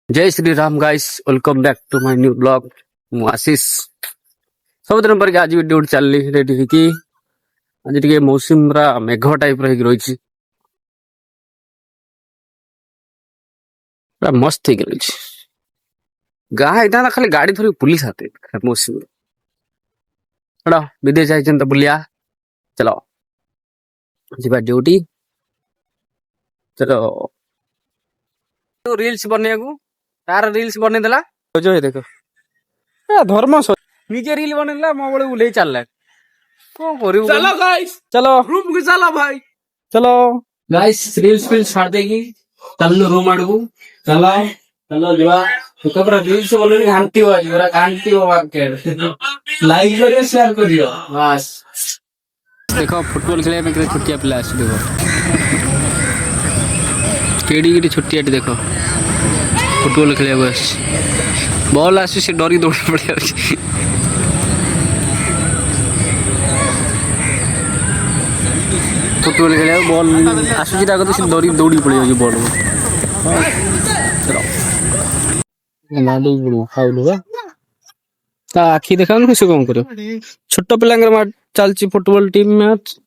जय Shri Ram guys, welcome back to my new blog. मु आशीष सबदिन पर आज वीडियो चलली रेडी कि आज टे मौसम पूरा मेघ टाइप रही पूरा मस्त हो रही गाँ होता खाली गाड़ी धरी पुलिस आते मौसम हड़ा विदेश जाइए तो बुलिया चलो जीवा ड्यूटी चलो तो रील्स बने तार रील्स बने देला जो है देखो धर्म निजे रील बनेला मो बड़े उले चलला कौन करू चलो गाइस चलो रूम को चलो भाई चलो गाइस रील्स फिल्स छाड़ देगी चलो रूम आड़ू चलो चलो जीवा कपड़ा रील्स बोले घंटी हो जरा घंटी हो मार्केट लाइक करियो शेयर करियो बस देखो फुटबॉल खेले में कितने छुट्टियां पिला आसी देखो केडी केडी छुट्टियां देखो फुटबॉल खेले बस बॉल आसी से डरी दौड़ी पड़ जाउची फुटबॉल खेले बॉल आसुची ताको से डरी दौड़ी पड़ जाउची बॉल चलो नाली गुडू खाउलु बा ता आखी देखाउनु से कौन करो छोट पिलांगर चलची फुटबॉल टीम मैच